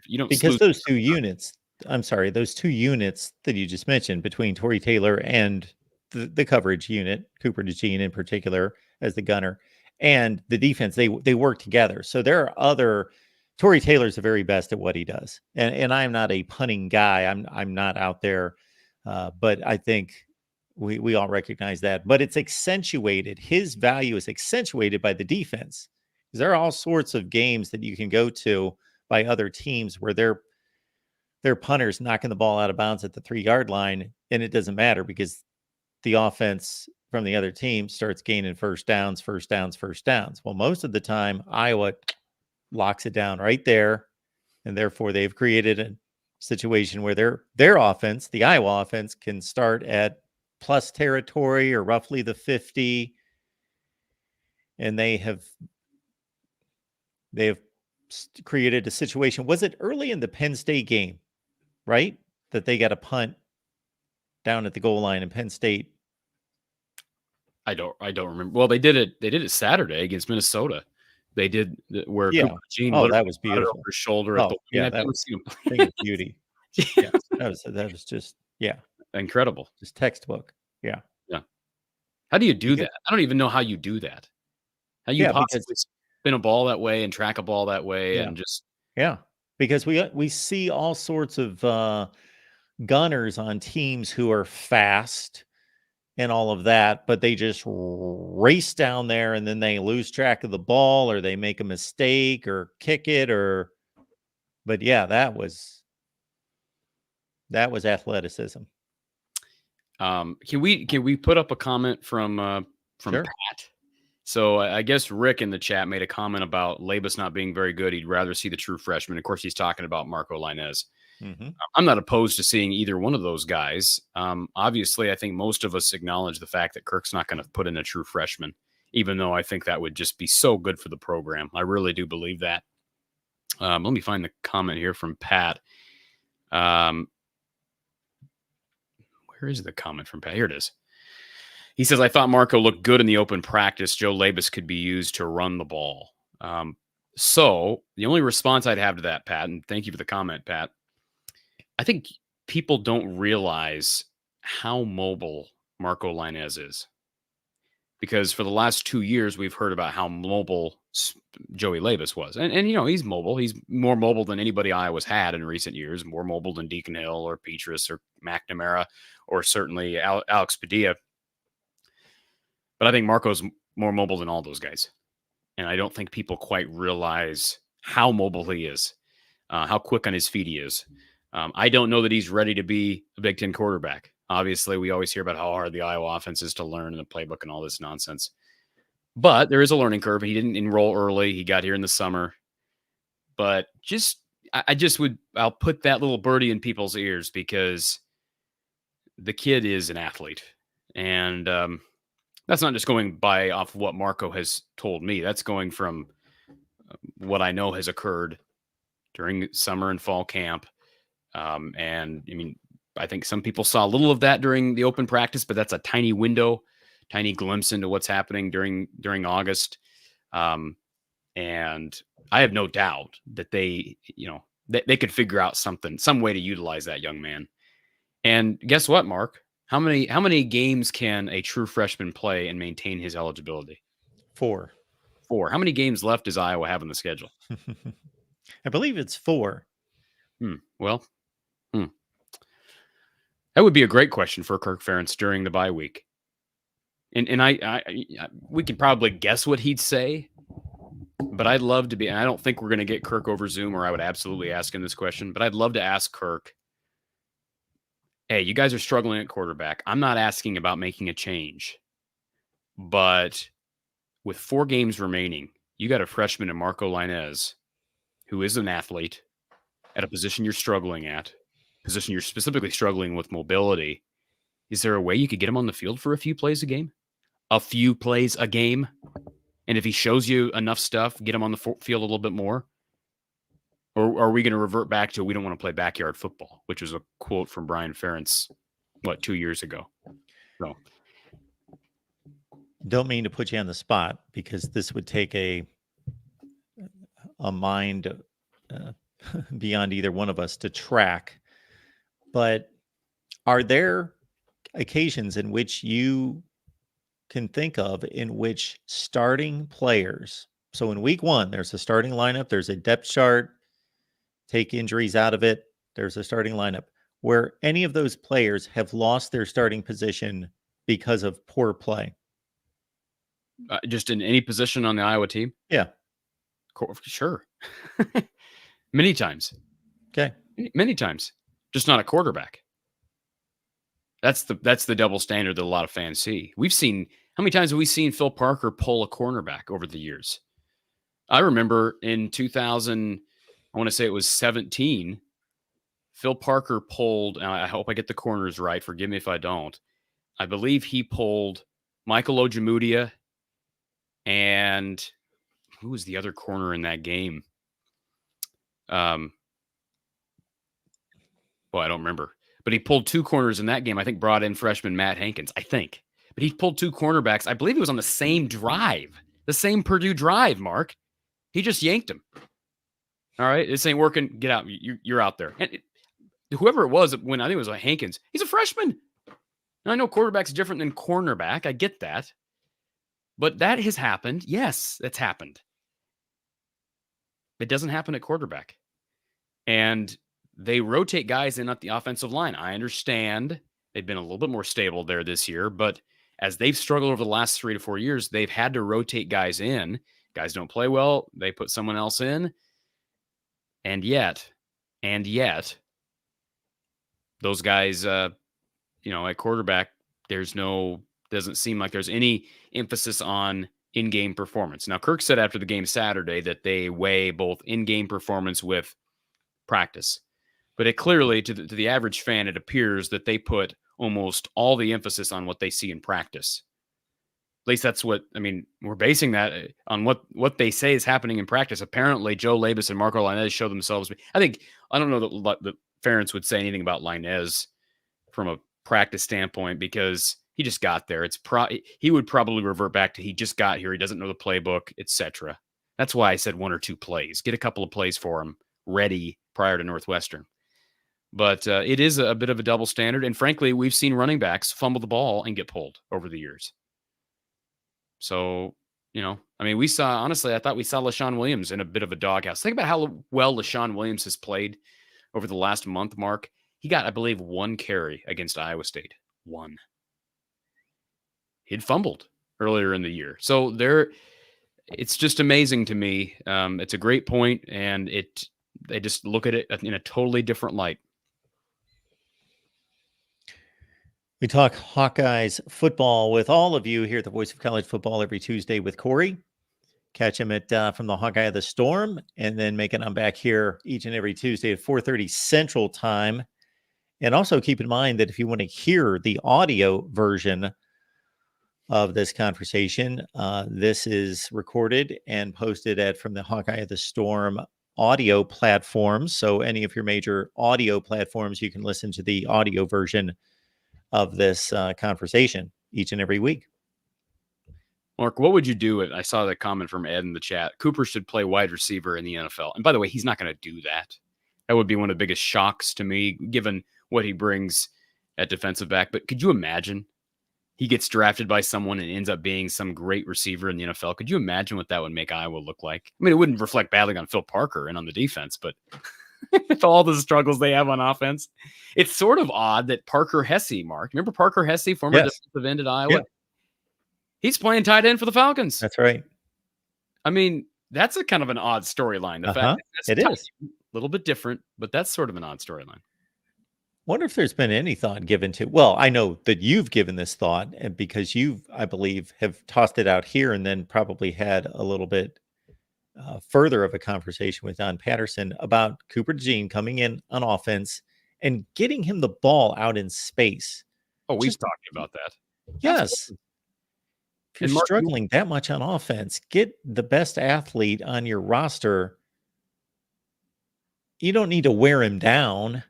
S2: you don't
S1: because
S2: lose.
S1: those two units, I'm sorry, those two units that you just mentioned between Tory Taylor and the coverage unit, Cooper DeJean in particular as the gunner, and the defense, they work together. So there are other. Tory Taylor's the very best at what he does, and I'm not a punning guy. I'm not out there, but I think we all recognize that. But it's accentuated. His value is accentuated by the defense. There are all sorts of games that you can go to by other teams where their punters knocking the ball out of bounds at the 3-yard line, and it doesn't matter because the offense from the other team starts gaining first downs. Well, most of the time, Iowa locks it down right there, and therefore they've created a situation where their offense, the Iowa offense, can start at plus territory or roughly the 50, and they have created a situation. Was it early in the Penn State game, right, that they got a punt down at the goal line in Penn State?
S2: I don't remember. Well, they did it Saturday against Minnesota. They did where Cooper DeJean
S1: that was beautiful.
S2: Over his shoulder at the
S1: that was thing of beauty. Yeah, that was just
S2: incredible,
S1: just textbook. Yeah.
S2: How do you do that? I don't even know how you do that. How you possibly spin a ball that way and track a ball that way and just
S1: because we see all sorts of gunners on teams who are fast and all of that, but they just race down there and then they lose track of the ball or they make a mistake or kick it but that was athleticism.
S2: Can we put up a comment from
S1: sure.
S2: Pat? So I guess Rick in the chat made a comment about Labus not being very good. He'd rather see the true freshman. Of course, he's talking about Marco Lainez.
S1: Mm-hmm.
S2: I'm not opposed to seeing either one of those guys. Obviously, I think most of us acknowledge the fact that Kirk's not going to put in a true freshman, even though I think that would just be so good for the program. I really do believe that. Let me find the comment here from Pat. Where is the comment from Pat? Here it is. He says, I thought Marco looked good in the open practice. Joe Labus could be used to run the ball. So the only response I'd have to that, Pat, and thank you for the comment, Pat, I think people don't realize how mobile Marco Lainez is. Because for the last 2 years, we've heard about how mobile Joey Labus was. And he's mobile. He's more mobile than anybody Iowa's had in recent years, more mobile than Deacon Hill or Petrus or McNamara or certainly Alex Padilla. But I think Marco's more mobile than all those guys. And I don't think people quite realize how mobile he is, how quick on his feet he is. I don't know that he's ready to be a Big Ten quarterback. Obviously, we always hear about how hard the Iowa offense is to learn in the playbook and all this nonsense. But there is a learning curve. He didn't enroll early. He got here in the summer. But I'll put that little birdie in people's ears because the kid is an athlete. And that's not just going by off of what Marco has told me. That's going from what I know has occurred during summer and fall camp. And I mean, I think some people saw a little of that during the open practice, but that's a tiny window, tiny glimpse into what's happening during August. And I have no doubt that they could figure out some way to utilize that young man. And guess what, Mark? How many games can a true freshman play and maintain his eligibility?
S1: 4.
S2: How many games left does Iowa have on the schedule?
S1: I believe it's 4.
S2: That would be a great question for Kirk Ferentz during the bye week. And we could probably guess what he'd say, but I'd love to be, and I don't think we're going to get Kirk over Zoom, or I would absolutely ask him this question, but I'd love to ask Kirk, hey, you guys are struggling at quarterback. I'm not asking about making a change, but with 4 games remaining, you got a freshman in Marco Lainez, who is an athlete at a position you're struggling at, position you're specifically struggling with mobility. Is there a way you could get him on the field for a few plays a game? A few plays a game? And if he shows you enough stuff, get him on the field a little bit more? Or are we going to revert back to we don't want to play backyard football, which was a quote from Brian Ferentz, 2 years ago? So
S1: Don't mean to put you on the spot because this would take a mind beyond either one of us to track. But are there occasions in which you can think of in which starting players, so in week one, there's a starting lineup, there's a depth chart, take injuries out of it, there's a starting lineup, where any of those players have lost their starting position because of poor play?
S2: just in any position on the Iowa team?
S1: Yeah.
S2: Sure. Many times.
S1: Okay.
S2: Many times. Just not a quarterback. That's the double standard that a lot of fans see. How many times have we seen Phil Parker pull a cornerback over the years? I remember in 2000, I want to say it was 17, Phil Parker pulled, and I hope I get the corners right, forgive me if I don't. I believe he pulled Michael Ojemudia, and who was the other corner in that game? Well, I don't remember. But he pulled two corners in that game. I think brought in freshman Matt Hankins, I think. But he pulled two cornerbacks. I believe he was on the same drive, the same Purdue drive, Mark. He just yanked him. All right, this ain't working. Get out. You're out there. And whoever it was, when I think it was Hankins, he's a freshman. Now, I know quarterback's different than cornerback. I get that. But that has happened. Yes, that's happened. It doesn't happen at quarterback. And they rotate guys in at the offensive line. I understand they've been a little bit more stable there this year, but as they've struggled over the last 3 to 4 years, they've had to rotate guys in. Guys don't play well. They put someone else in. And yet, those guys, at quarterback, doesn't seem like there's any emphasis on in-game performance. Now, Kirk said after the game Saturday that they weigh both in-game performance with practice. But it clearly, to the average fan, it appears that they put almost all the emphasis on what they see in practice. At least that's we're basing that on what they say is happening in practice. Apparently, Joe Labus and Marco Lainez show themselves. I don't know that Ferentz would say anything about Lainez from a practice standpoint because he just got there. He would probably revert back to he just got here. He doesn't know the playbook, etc. That's why I said 1 or 2 plays. Get a couple of plays for him ready prior to Northwestern. But it is a bit of a double standard. And frankly, we've seen running backs fumble the ball and get pulled over the years. So, we saw, honestly, I thought we saw LaShawn Williams in a bit of a doghouse. Think about how well LaShawn Williams has played over the last month, Mark. He got, I believe, 1 carry against Iowa State. 1. He'd fumbled earlier in the year. So it's just amazing to me. It's a great point, and they just look at it in a totally different light.
S1: We talk Hawkeyes football with all of you here at the Voice of College Football every Tuesday with Corey. Catch him from the Hawkeye of the Storm, and then making him back here each and every Tuesday at 4:30 Central Time. And also keep in mind that if you want to hear the audio version of this conversation, this is recorded and posted from the Hawkeye of the Storm audio platforms. So any of your major audio platforms, you can listen to the audio version of this conversation each and every week.
S2: Mark, what would you do? I saw that comment from Ed in the chat. Cooper should play wide receiver in the NFL. And by the way, he's not going to do that. That would be one of the biggest shocks to me, given what he brings at defensive back. But could you imagine he gets drafted by someone and ends up being some great receiver in the NFL? Could you imagine what that would make Iowa look like? It wouldn't reflect badly on Phil Parker and on the defense, but with all the struggles they have on offense, it's sort of odd that Parker Hesse, Mark, remember Parker Hesse, former defensive end at Iowa? Yeah. He's playing tight end for the Falcons.
S1: That's right.
S2: That's a kind of an odd storyline. The fact that it is a little bit different, but that's sort of an odd storyline.
S1: Wonder if there's been any thought given to, well, I know that you've given this thought because you, I believe, have tossed it out here and then probably had a little bit further of a conversation with Don Patterson about Cooper DeJean coming in on offense and getting him the ball out in space.
S2: Oh, we've talked about that.
S1: Yes. If you're struggling that much on offense, get the best athlete on your roster You don't need to wear him down.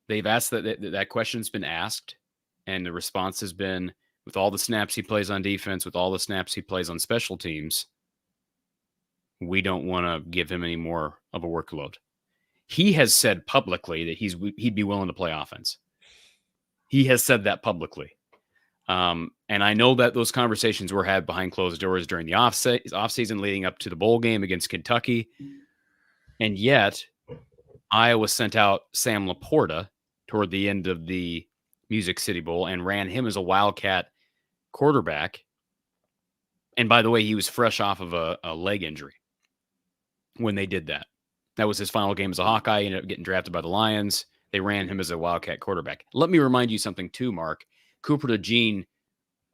S2: They've asked that question's been asked, and the response has been, with all the snaps he plays on defense, with all the snaps he plays on special teams, we don't want to give him any more of a workload. He has said publicly that he'd be willing to play offense. He has said that publicly. And I know that those conversations were had behind closed doors during the offseason leading up to the bowl game against Kentucky. And yet, Iowa sent out Sam Laporta toward the end of the Music City Bowl and ran him as a Wildcat quarterback. And by the way, he was fresh off of a leg injury when they did that. That was his final game as a Hawkeye. He ended up getting drafted by the Lions. They ran him as a Wildcat quarterback. Let me remind you something too, Mark. Cooper DeJean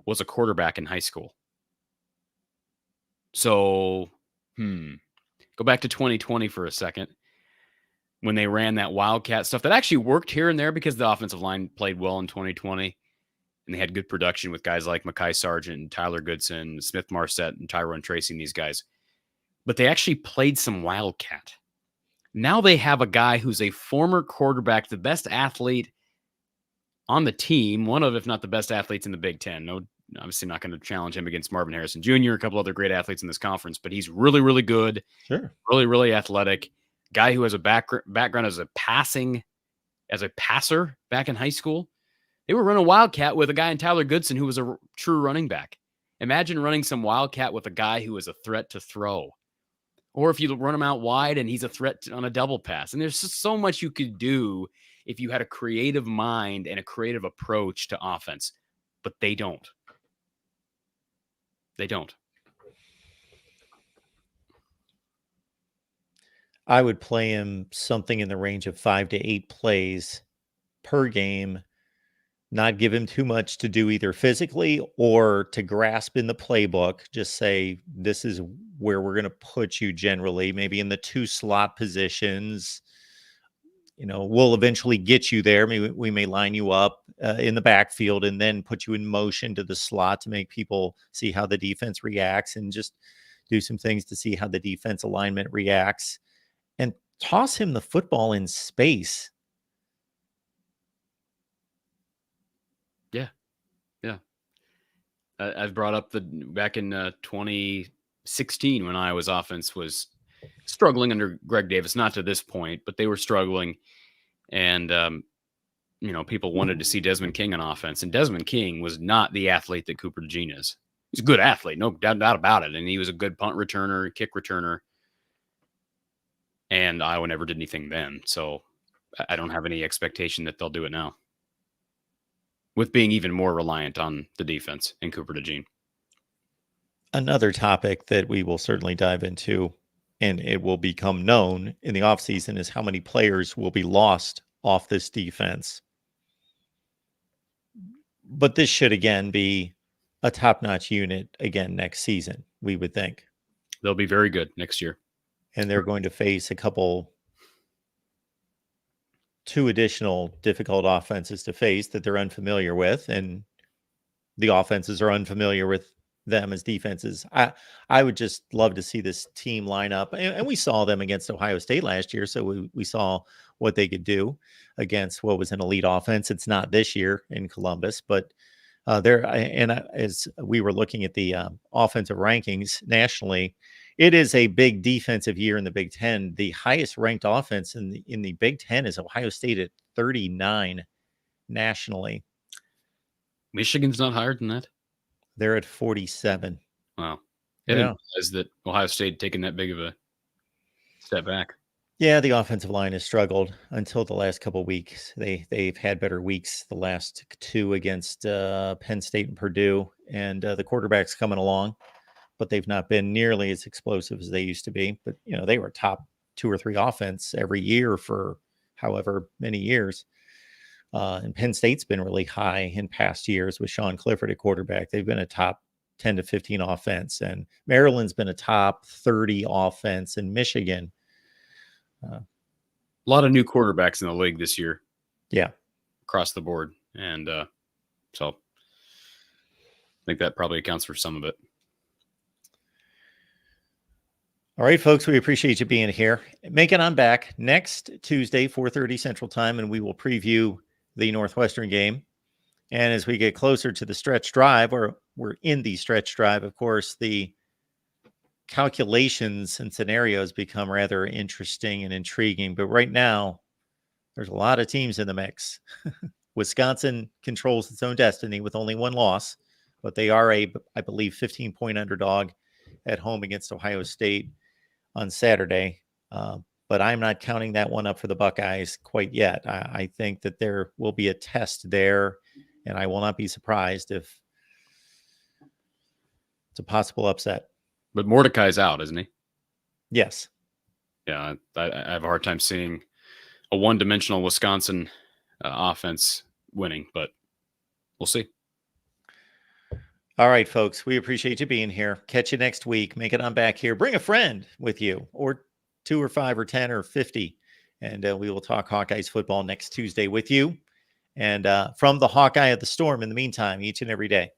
S2: was a quarterback in high school. So, go back to 2020 for a second when they ran that Wildcat stuff that actually worked here and there because the offensive line played well in 2020 and they had good production with guys like Mekhi Sargent and Tyler Goodson, Smith Marset and Tyrone Tracy and these guys. But they actually played some Wildcat. Now they have a guy who's a former quarterback, the best athlete on the team, one of, if not the best athletes in the Big Ten. No, obviously not going to challenge him against Marvin Harrison Jr., a couple other great athletes in this conference, but he's really, really good.
S1: Sure.
S2: Really, really athletic. Guy who has a background as a passer back in high school. They were running Wildcat with a guy in Tyler Goodson who was a true running back. Imagine running some Wildcat with a guy who is a threat to throw. Or if you run him out wide and he's a threat on a double pass. And there's just so much you could do if you had a creative mind and a creative approach to offense. But they don't. They don't.
S1: I would play him something in the range of 5 to 8 plays per game, not give him too much to do either physically or to grasp in the playbook. Just say, this is where we're going to put you generally, maybe in the 2 slot positions. We'll eventually get you there. Maybe we may line you up in the backfield and then put you in motion to the slot to make people see how the defense reacts and just do some things to see how the defense alignment reacts. And toss him the football in space.
S2: Yeah. I've brought up back in 2016 when Iowa's offense was struggling under Greg Davis, not to this point, but they were struggling. And, people wanted to see Desmond King on offense. And Desmond King was not the athlete that Cooper DeJean is. He's a good athlete, no doubt about it. And he was a good punt returner, kick returner. And Iowa never did anything then. So I don't have any expectation that they'll do it now, with being even more reliant on the defense and Cooper DeJean.
S1: Another topic that we will certainly dive into, and it will become known in the offseason, is how many players will be lost off this defense. But this should, again, be a top-notch unit again next season, we would think.
S2: They'll be very good next year.
S1: And they're going to face 2 additional difficult offenses to face that they're unfamiliar with, and the offenses are unfamiliar with them as defenses. I would just love to see this team line up, and we saw them against Ohio State last year, so we saw what they could do against what was an elite offense. It's not this year in Columbus, but as we were looking at the offensive rankings nationally, it is a big defensive year in the Big Ten. The highest ranked offense in the Big Ten is Ohio State at 39 nationally.
S2: Michigan's not higher than that?
S1: They're at 47.
S2: Wow. I didn't realize that Ohio State had taken that big of a step back.
S1: Yeah, the offensive line has struggled until the last couple of weeks. They've had better weeks the last 2 against Penn State and Purdue, and the quarterback's coming along, but they've not been nearly as explosive as they used to be. But, they were top 2 or 3 offense every year for however many years. And Penn State's been really high in past years with Sean Clifford at quarterback. They've been a top 10 to 15 offense, and Maryland's been a top 30 offense, and Michigan.
S2: A lot of new quarterbacks in the league this year.
S1: Yeah.
S2: Across the board. And so I think that probably accounts for some of it.
S1: All right, folks, we appreciate you being here. Make it on back next Tuesday, 4:30 Central Time, and we will preview the Northwestern game. And as we get closer to the stretch drive, or we're in the stretch drive, of course, the calculations and scenarios become rather interesting and intriguing. But right now, there's a lot of teams in the mix. Wisconsin controls its own destiny with only one loss, but they are I believe, 15-point underdog at home against Ohio State on Saturday. But I'm not counting that one up for the Buckeyes quite yet. I think that there will be a test there, and I will not be surprised if it's a possible upset.
S2: But Mordecai's out, isn't he?
S1: Yes.
S2: Yeah, I have a hard time seeing a one-dimensional Wisconsin offense winning, but we'll see.
S1: All right, folks, we appreciate you being here. Catch you next week. Make it on back here. Bring a friend with you, or 2 or 5 or 10 or 50, and we will talk Hawkeyes football next Tuesday with you. And from the Hawkeye of the Storm, in the meantime, each and every day,